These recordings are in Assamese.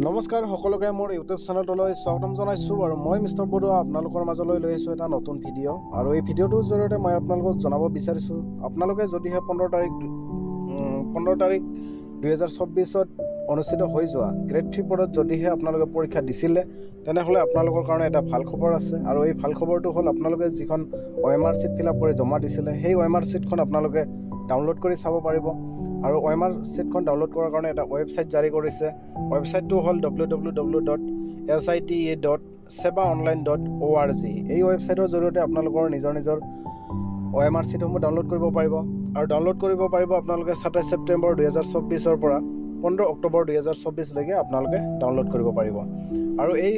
নমস্কাৰ সকলোকে মোৰ ইউটিউব চেনেলটোলৈ স্বাগতম জনাইছোঁ আৰু মই মিষ্টাৰ বৰুৱা আপোনালোকৰ মাজলৈ লৈ আহিছোঁ এটা নতুন ভিডিঅ' আৰু এই ভিডিঅ'টোৰ জৰিয়তে মই আপোনালোকক জনাব বিচাৰিছোঁ আপোনালোকে যদিহে 15 তাৰিখ 2024 অনুষ্ঠিত হৈ যোৱা গ্ৰেড 3 পদত যদিহে আপোনালোকে পৰীক্ষা দিছিলে তেনেহ'লে আপোনালোকৰ কাৰণে এটা ভাল খবৰ আছে আৰু এই ভাল খবৰটো হ'ল আপোনালোকে যিখন OMR চিট ফিল আপ কৰি জমা দিছিলে সেই OMR চিটখন আপোনালোকে ডাউনলোড কৰি চাব পাৰিব আৰু OMR চিটখন ডাউনলোড কৰাৰ কাৰণে এটা ৱেবছাইট জাৰি কৰিছে ৱেবছাইটটো হ'ল www.sit.sebaonline.org এই ৱেবছাইটৰ জৰিয়তে আপোনালোকৰ নিজৰ OMR চিটসমূহ ডাউনলোড কৰিব পাৰিব আৰু ডাউনলোড কৰিব পাৰিব আপোনালোকে 27 ছেপ্টেম্বৰ 2024 পৰা 15 অক্টোবৰ 2024 লৈকে আপোনালোকে ডাউনলোড কৰিব পাৰিব আৰু এই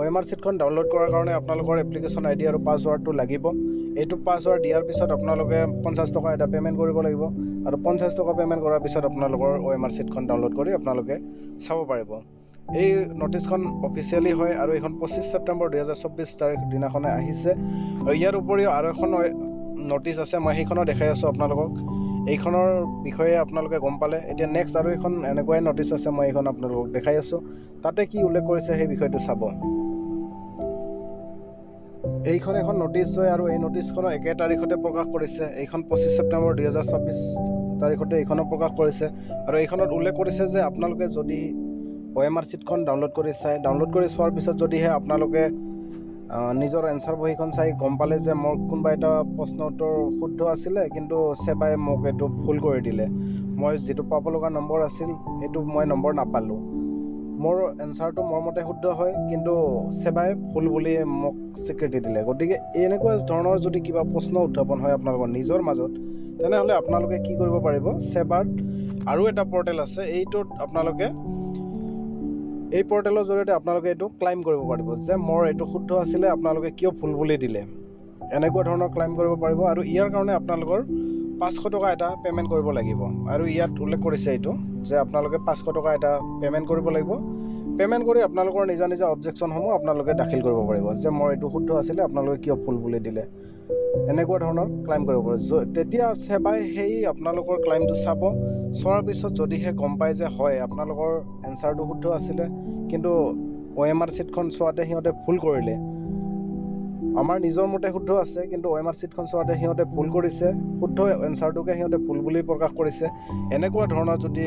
OMR চিটখন ডাউনলোড কৰাৰ কাৰণে আপোনালোকৰ এপ্লিকেশ্যন ID আৰু পাছৱাৰ্ডটো লাগিব এইটো পাছৱাৰ্ড দিয়াৰ পিছত আপোনালোকে 50 টকা এটা পে'মেণ্ট কৰিব লাগিব আৰু 50 টকা পে'মেণ্ট কৰাৰ পিছত আপোনালোকৰ OMR চিটখন ডাউনলোড কৰি আপোনালোকে চাব পাৰিব এই নটিছখন অফিচিয়েলি হয় আৰু এইখন 25 ছেপ্টেম্বৰ 2024 তাৰিখ দিনাখনে আহিছে আৰু ইয়াৰ উপৰিও আৰু এখন নটিছ আছে মই সেইখনো দেখাই আছোঁ আপোনালোকক এইখনৰ বিষয়ে আপোনালোকে গম পালে এতিয়া নেক্সট আৰু এখন এনেকুৱাই নটিছ আছে মই এইখন আপোনালোকক দেখাই আছোঁ তাতে কি উল্লেখ কৰিছে সেই বিষয়টো চাব এইখন এখন নটিছ হয় আৰু এই নটিছখনৰ একে তাৰিখতে প্ৰকাশ কৰিছে এইখন 25 ছেপ্টেম্বৰ 2024 তাৰিখতে এইখনো প্ৰকাশ কৰিছে আৰু এইখনত উল্লেখ কৰিছে যে আপোনালোকে যদি OMR চিটখন ডাউনলোড কৰি চোৱাৰ পিছত যদিহে আপোনালোকে নিজৰ এনসাৰ বহীখন চাই গম পালে যে মোৰ কোনোবা এটা প্ৰশ্ন উত্তৰ শুদ্ধ আছিলে কিন্তু সেবাই মোক এইটো ভুল কৰি দিলে মই যেটো পাব লগা নম্বৰ আছিল এইটো মই নম্বৰ নাপালোঁ মোৰ এনসাৰটো মোৰ মতে শুদ্ধ হয় কিন্তু সেবাই ভুল বুলি মোক স্বীকৃতি দিলে গতিকে এনেকুৱা ধৰণৰ যদি কিবা প্ৰশ্ন উত্থাপন হয় আপোনালোকৰ নিজৰ মাজত তেনেহ'লে আপোনালোকে কি কৰিব পাৰিব সেবাৰ আৰু এটা পৰ্টেল আছে এইটোত আপোনালোকে এই পৰ্টেলৰ জৰিয়তে আপোনালোকে এইটো ক্লাইম কৰিব পাৰিব যে মোৰ এইটো শুদ্ধ আছিলে আপোনালোকে কিয় ভুল বুলি দিলে এনেকুৱা ধৰণৰ ক্লাইম কৰিব পাৰিব আৰু ইয়াৰ কাৰণে আপোনালোকৰ 500 টকা এটা পে'মেণ্ট কৰিব লাগিব আৰু ইয়াত উল্লেখ কৰিছে এইটো যে আপোনালোকে 500 টকা এটা পে'মেণ্ট কৰিব লাগিব পে'মেণ্ট কৰি আপোনালোকৰ নিজা অবজেকশ্যনসমূহ আপোনালোকে দাখিল কৰিব পাৰিব যে মোৰ এইটো শুদ্ধ আছিলে আপোনালোকে কিয় ভুল বুলি দিলে এনেকুৱা ধৰণৰ ক্লাইম কৰিব পাৰিব তেতিয়া সেবাই সেই আপোনালোকৰ ক্লাইমটো চোৱাৰ পিছত যদিহে গম পায় যে হয় আপোনালোকৰ এনসাৰটো শুদ্ধ আছিলে কিন্তু OMR চিটখন চোৱাতে সিহঁতে ভুল কৰিলে আমাৰ নিজৰ মতে শুদ্ধ আছে কিন্তু OMR চিটখন চোৱাতে সিহঁতে ভুল কৰিছে শুদ্ধ এনসাৰটোকে সিহঁতে ভুল বুলি প্ৰকাশ কৰিছে এনেকুৱা ধৰণৰ যদি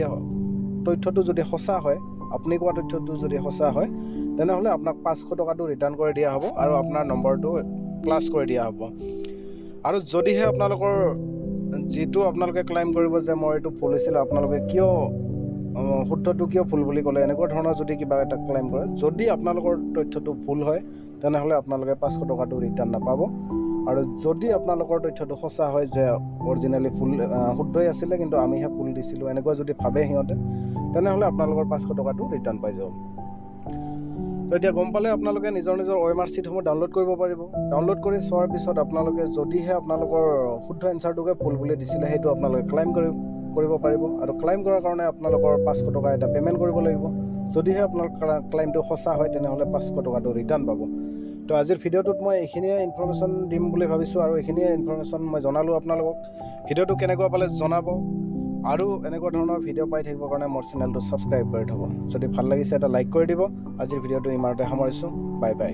তথ্যটো যদি সঁচা হয় আপুনি কোৱা তথ্যটো যদি সঁচা হয় তেনেহ'লে আপোনাক 500 টকাটো ৰিটাৰ্ণ কৰি দিয়া হ'ব আৰু আপোনাৰ নম্বৰটো প্লাছ কৰি দিয়া হ'ব আৰু যদিহে আপোনালোকৰ যেটো আপোনালোকে ক্লাইম কৰিব যে মোৰ এইটো ভুল হৈছিল আপোনালোকে কিয় শুদ্ধটো কিয় ভুল বুলি ক'লে এনেকুৱা ধৰণৰ যদি কিবা এটা ক্লাইম কৰে যদি আপোনালোকৰ তথ্যটো ভুল হয় তেনেহ'লে আপোনালোকে 500 টকাটো ৰিটাৰ্ণ নাপাব আৰু যদি আপোনালোকৰ তথ্যটো সঁচা হয় যে অৰিজিনেলি শুদ্ধই আছিলে কিন্তু আমিহে ভুল দিছিলোঁ এনেকুৱা যদি ভাবে সিহঁতে তেনেহ'লে আপোনালোকৰ 500 টকাটো ৰিটাৰ্ণ পাই যাব তো এতিয়া গম পালে আপোনালোকে নিজৰ OMR চিটসমূহ ডাউনলোড কৰিব পাৰিব ডাউনলোড কৰি চোৱাৰ পিছত আপোনালোকে যদিহে আপোনালোকৰ শুদ্ধ এনসাৰটোকে ভুল বুলি দিছিলে সেইটো আপোনালোকে ক্লাইম কৰিব পাৰিব আৰু ক্লাইম কৰাৰ কাৰণে আপোনালোকৰ 500 টকা এটা পে'মেণ্ট কৰিব লাগিব যদিহে আপোনাৰ ক্লাইমটো সঁচা হয় তেনেহ'লে 500 টকাটো ৰিটাৰ্ণ পাব তো আজিৰ ভিডিঅ'টোত মই এইখিনিয়ে ইনফৰমেশ্যন দিম বুলি ভাবিছোঁ আৰু এইখিনিয়ে ইনফৰমেশ্যন মই জনালোঁ আপোনালোকক ভিডিঅ'টো কেনেকুৱা পালে জনাব আৰু এনেকুৱা ধৰণৰ ভিডিঅ' পাই থাকিবৰ কাৰণে মোৰ চেনেলটো ছাবস্ক্ৰাইব কৰি থ'ব যদি ভাল লাগিছে এটা লাইক কৰি দিব আজিৰ ভিডিঅ'টো ইমানতে সামৰিছোঁ বাই বাই